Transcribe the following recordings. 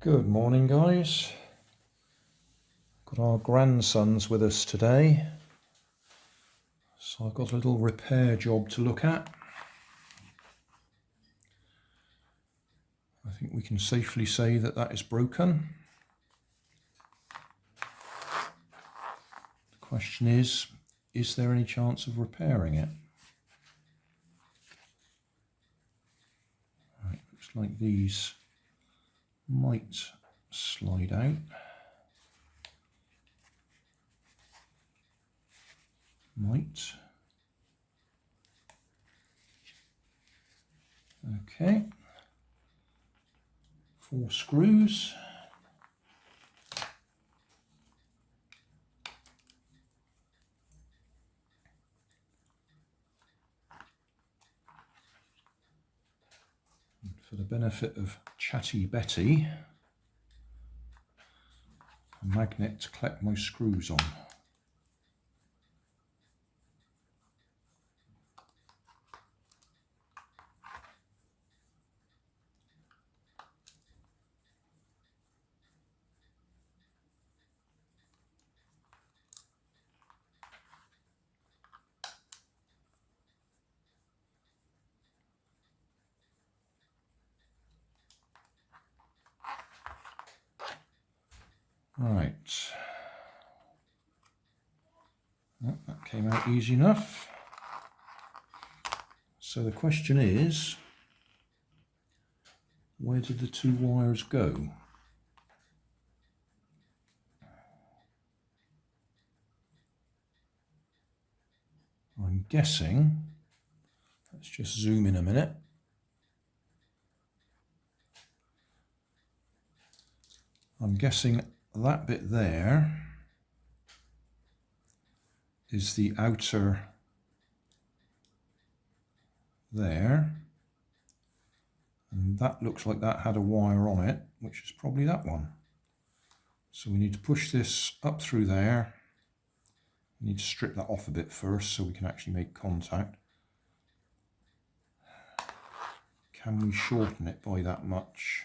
Good morning, guys. Got our grandsons with us today, so I've got a little repair job to look at. I think we can safely say that that is broken. The question is there any chance of repairing it? Right, looks like these might slide out. Might. Okay. 4 screws. And for the benefit of Chatty Betty, a magnet to collect my screws on. Right, well, that came out easy enough. So the question is, where did the 2 wires go? I'm guessing, let's just zoom in a minute. I'm guessing that bit there is the outer there, and that looks like that had a wire on it, which is probably that one. So we need to push this up through there. We need to strip that off a bit first so we can actually make contact. Can we shorten it by that much?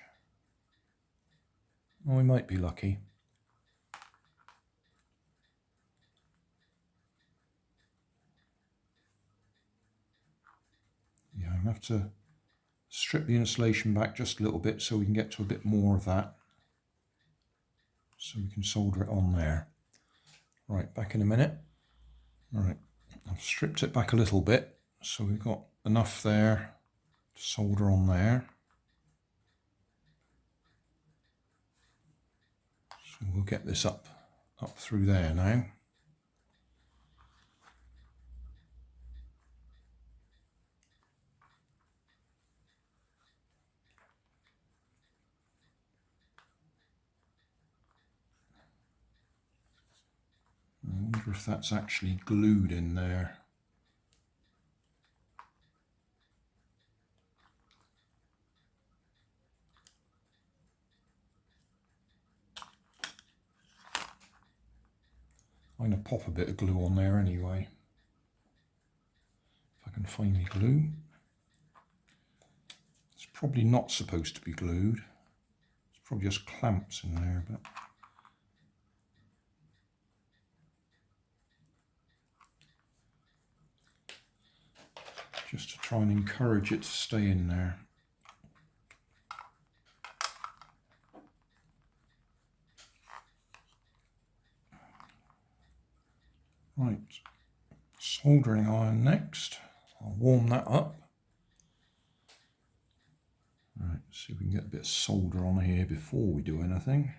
Oh, we might be lucky. Yeah, I'm going to have to strip the insulation back just a little bit so we can get to a bit more of that. So we can solder it on there. Right, back in a minute. Right, I've stripped it back a little bit so we've got enough there to solder on there. So we'll get this up through there now. I wonder if that's actually glued in there. I'm going to pop a bit of glue on there anyway, if I can find the glue. It's probably not supposed to be glued. It's probably just clamps in there, but just to try and encourage it to stay in there. Right, soldering iron next. I'll warm that up. Right, see if we can get a bit of solder on here before we do anything.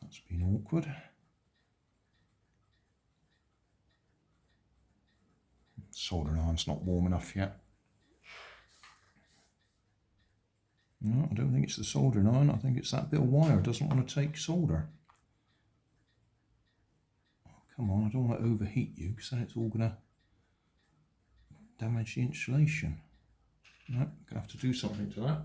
That's been awkward. Soldering iron's not warm enough yet. No, I don't think it's the soldering iron. I think it's that bit of wire. It doesn't want to take solder. Oh, come on, I don't want to overheat you because then it's all going to damage the insulation. No, I'm going to have to do something to that.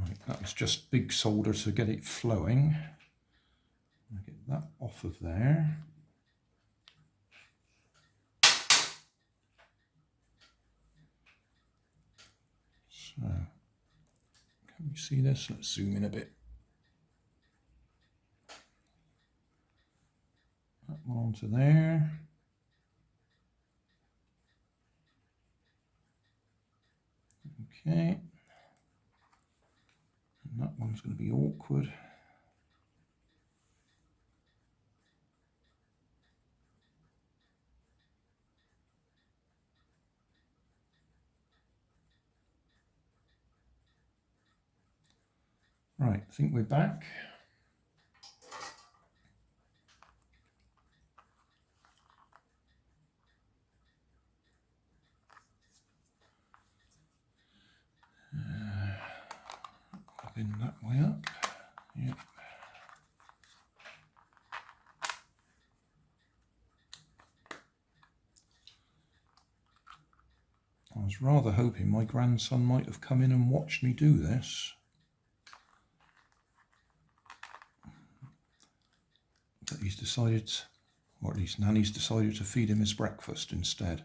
Right, that was just big solder to get it flowing. I'll get that off of there. So, can you see this? Let's zoom in a bit. That one onto there. Okay. And that one's going to be awkward. Right, I think we're back. In that way up. Yep. I was rather hoping my grandson might have come in and watched me do this. But he's decided, or at least Nanny's decided to feed him his breakfast instead.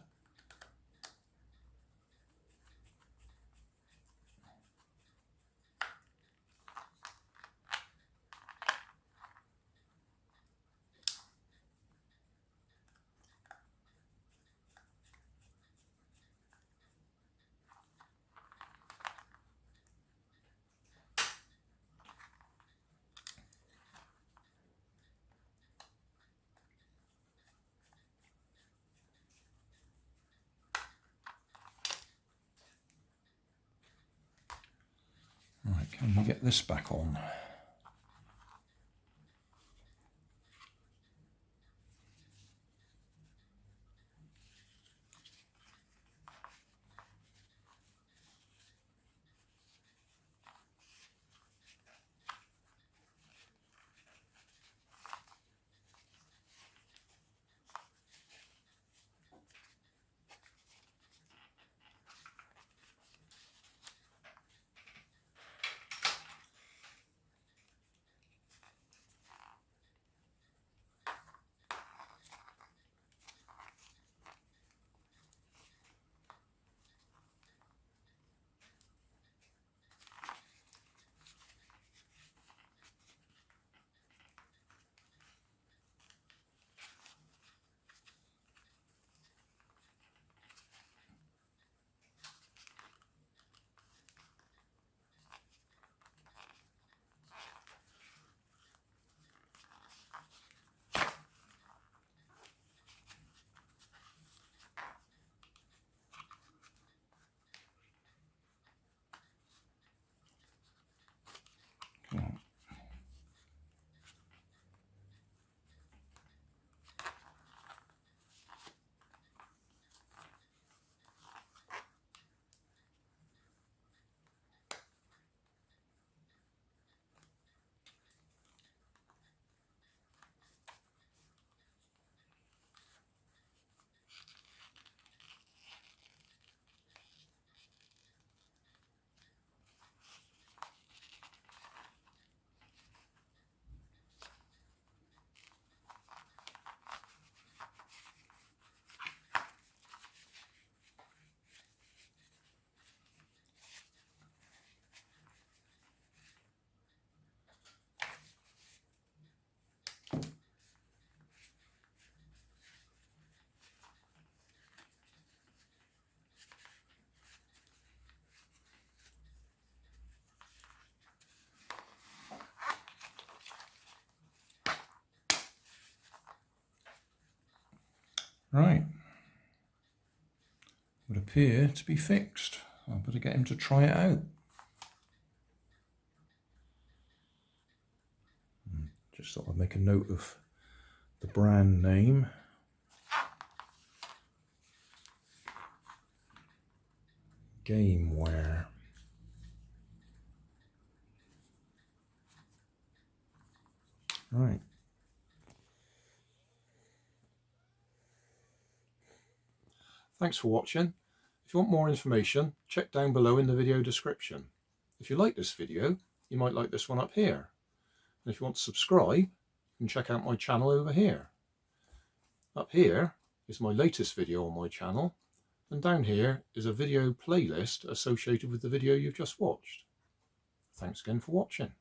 Right, can we get this back on? Right, would appear to be fixed. I better get him to try it out. Just thought I'd make a note of the brand name. Gameware. Right. Thanks for watching. If you want more information, check down below in the video description. If you like this video, you might like this one up here. And if you want to subscribe, you can check out my channel over here. Up here is my latest video on my channel, And down here is a video playlist associated with the video you've just watched. Thanks again for watching.